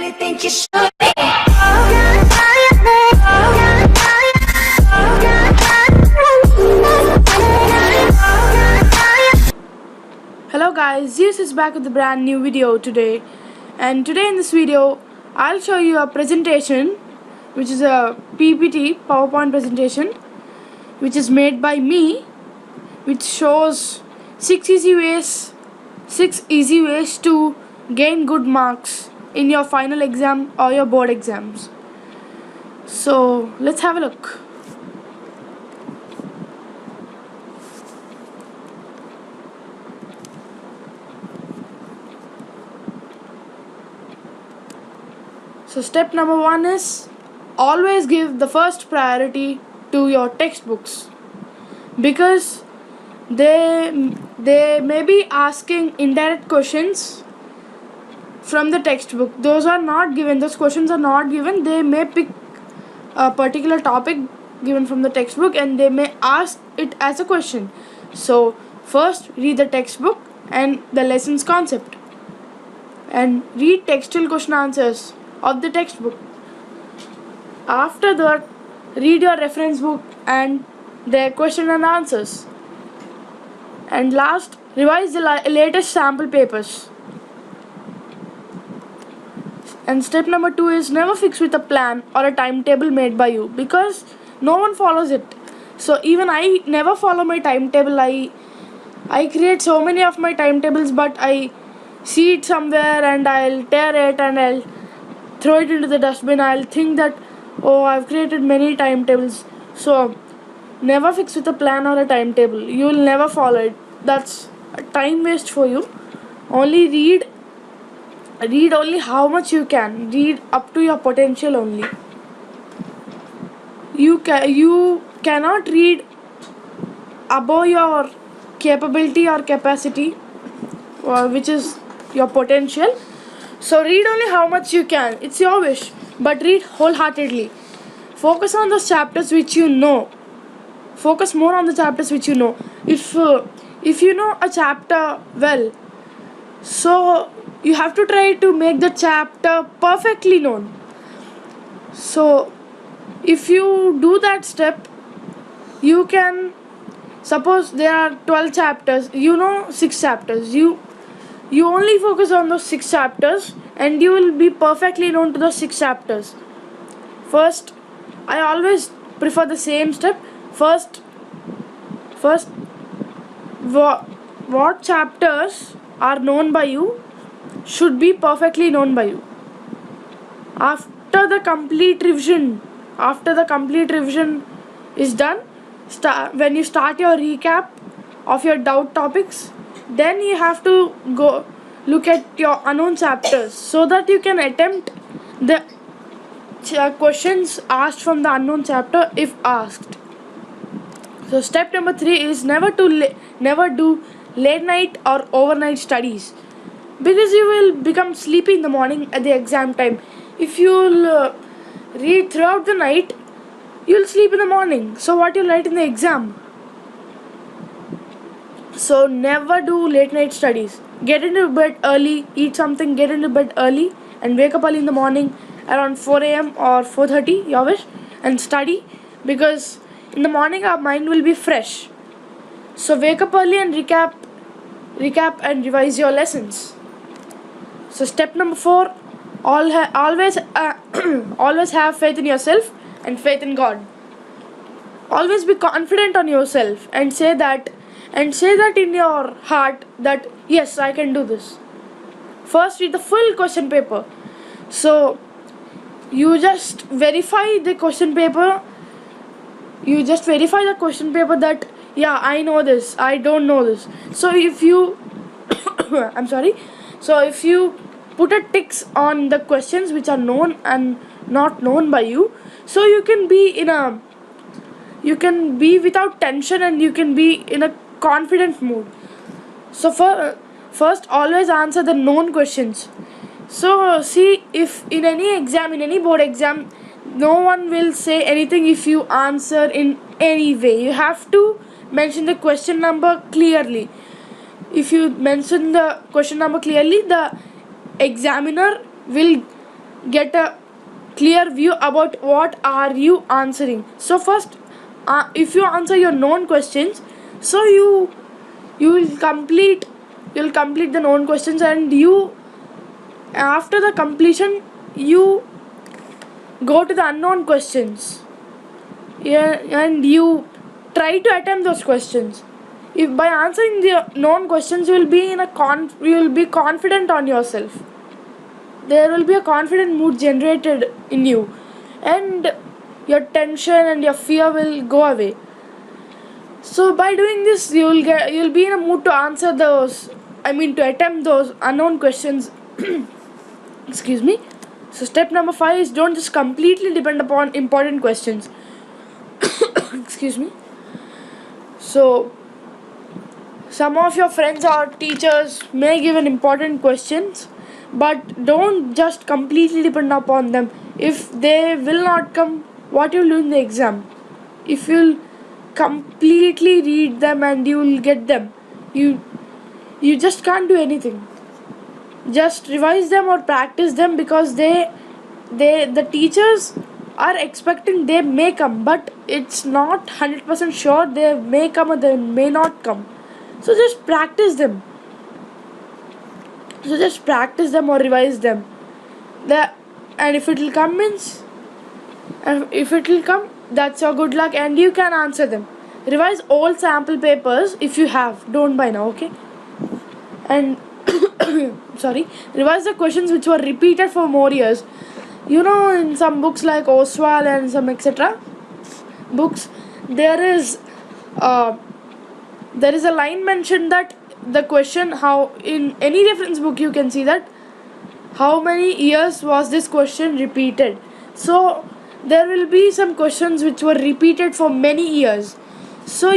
really think you should be. Hello guys, ZEUS is back with a brand new video today, and today in this video I'll show you a presentation which is a PPT PowerPoint presentation which is made by me, which shows 6 easy ways to gain good marks in your final exam or your board exams. So let's have a look. So step number 1 is always give the first priority to your textbooks, because they may be asking indirect questions from the textbook. Those questions are not given. They may pick a particular topic given from the textbook and they may ask it as a question. So first read the textbook and the lessons concept, and read textual question answers of the textbook. After that, read your reference book and their question and answers. And last, revise the latest sample papers. And step number 2 is never fix with a plan or a timetable made by you, because no one follows it. So even I never follow my timetable. I create so many of my timetables, but I see it somewhere and I'll tear it and I'll throw it into the dustbin. I'll think that, oh, I've created many timetables. So never fix with a plan or a timetable. You'll never follow it. That's a time waste for you. Only read only how much you can. Read up to your potential only. You cannot read above your capability or capacity, which is your potential. So read only how much you can. It's your wish, but read wholeheartedly. Focus on those chapters which you know. Focus more on the chapters which you know. If you know a chapter well, so you have to try to make the chapter perfectly known. So if you do that step, you can, suppose there are 12 chapters, you know 6 chapters. You only focus on those 6 chapters and you will be perfectly known to those 6 chapters. First, I always prefer the same step. First, what chapters are known by you should be perfectly known by you. After the complete revision is done, when you start your recap of your doubt topics, then you have to go look at your unknown chapters so that you can attempt the questions asked from the unknown chapter if asked. So step number 3 is never do late night or overnight studies, because you will become sleepy in the morning at the exam time. If you'll read throughout the night, you'll sleep in the morning. So what you'll write in the exam? So never do late night studies. Get into bed early, eat something, get into bed early and wake up early in the morning around 4 a.m. or 4:30, your wish, and study, because in the morning our mind will be fresh. So wake up early and recap and revise your lessons. So step number 4, always have faith in yourself and faith in God. Always be confident on yourself and say that in your heart that yes, I can do this. First, read the full question paper. So you just verify the question paper. That yeah, I know this, I don't know this. So if you I'm sorry. So if you put a ticks on the questions which are known and not known by you, so you can be without tension and you can be in a confident mood. So first always answer the known questions. So see, if in any board exam, no one will say anything if you answer in any way. You have to mention the question number clearly. If you mention the question number clearly, the examiner will get a clear view about what are you answering. So first, if you answer your known questions, so you will complete the known questions, and you, after the completion, you go to the unknown questions. Yeah, and you try to attempt those questions. If by answering the known questions, you will be you will be confident on yourself. There will be a confident mood generated in you, and your tension and your fear will go away. So by doing this, you'll be in a mood to answer those, to attempt those unknown questions. Excuse me. So step number 5 is, don't just completely depend upon important questions. Excuse me. So some of your friends or teachers may give an important questions, but don't just completely depend upon them. If they will not come, what you'll do in the exam? If you'll completely read them and you'll get them, you just can't do anything. Just revise them or practice them, because the teachers are expecting they may come, but it's not 100% sure they may come or they may not come. So just practice them. Or revise them. And if it will come means, and if it will come, that's your good luck, and you can answer them. Revise old sample papers if you have. Don't buy now, okay? And sorry, revise the questions which were repeated for more years. In some books like Oswald and some etc. books, there is a line mentioned that the question, how in any reference book you can see that how many years was this question repeated. So there will be some questions which were repeated for many years. So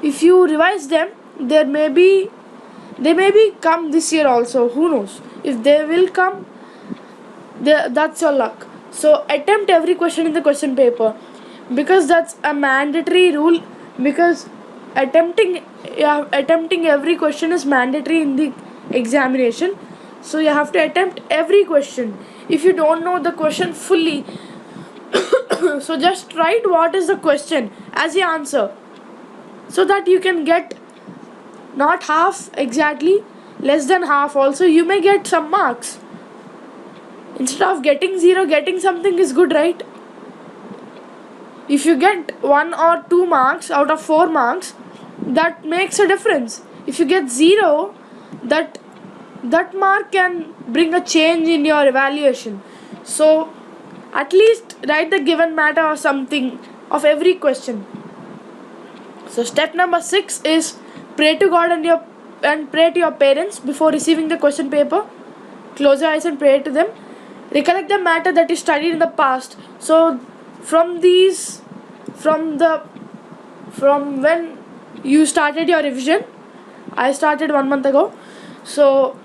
if you revise them, they may be come this year also. Who knows? If they will come, that's your luck. So attempt every question in the question paper, because that's a mandatory rule. Because attempting every question is mandatory in the examination. So you have to attempt every question. If you don't know the question fully, so just write what is the question as the answer, so that you can get not half exactly, less than half also. You may get some marks. Instead of getting 0, getting something is good, right? If you get 1 or 2 marks out of 4 marks, that makes a difference. If you get 0, that mark can bring a change in your evaluation. So at least write the given matter or something of every question. So step number 6 is, pray to God and pray to your parents before receiving the question paper. Close your eyes and pray to them. Recollect the matter that you studied in the past. So from when you started your revision, I started 1 month ago. So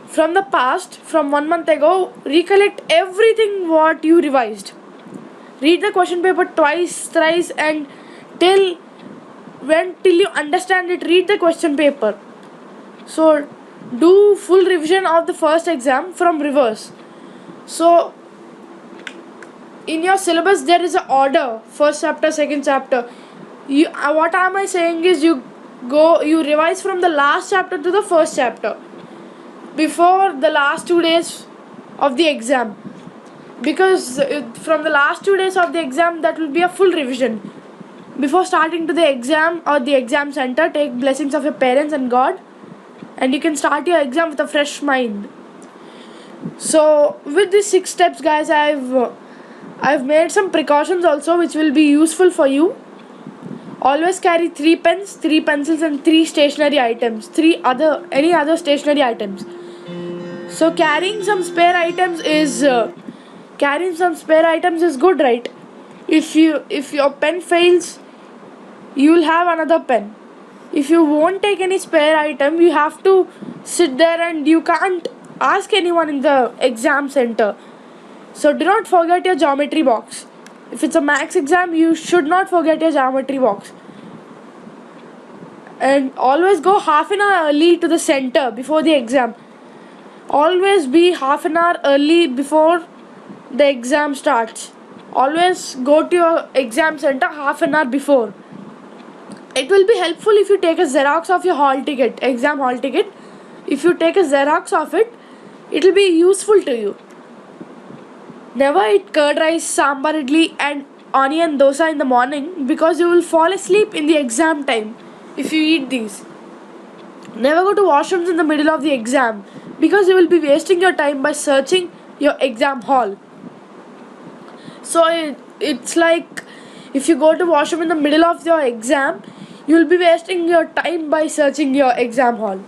from the past, from 1 month ago, recollect everything what you revised. Read the question paper twice, thrice, and till you understand it, read the question paper. So do full revision of the first exam from reverse. So in your syllabus there is a order: first chapter, second chapter. What am I saying is, you revise from the last chapter to the first chapter before the last 2 days of the exam, because from the last 2 days of the exam, that will be a full revision. Before starting to the exam or the exam center, take blessings of your parents and God, and you can start your exam with a fresh mind. So with these 6 steps, guys, I've made some precautions also which will be useful for you. Always carry 3 pens, 3 pencils, and 3 stationery items, any other stationery items. So carrying some spare items is good, right? If your pen fails, you will have another pen. If you won't take any spare item, you have to sit there and you can't ask anyone in the exam center. So do not forget your geometry box. If it's a max exam, you should not forget your geometry box. And always go half an hour early to the center before the exam. always be half an hour early before the exam starts. Always go to your exam center half an hour before. It will be helpful if you take a Xerox of your hall ticket, exam hall ticket. If you take a Xerox of it, it will be useful to you. Never eat curd rice, sambar idli and onion dosa in the morning, because you will fall asleep in the exam time if you eat these. Never go to washrooms in the middle of the exam, because you will be wasting your time by searching your exam hall. So it's like, if you go to washroom in the middle of your exam, you will be wasting your time by searching your exam hall.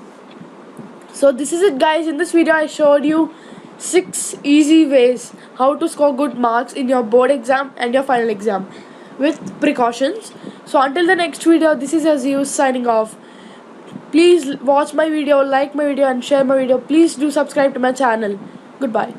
So this is it, guys. In this video I showed you 6 easy ways how to score good marks in your board exam and your final exam with precautions. So until the next video, this is your ZEUS signing off. Please watch my video, like my video and share my video. Please do subscribe to my channel. Goodbye.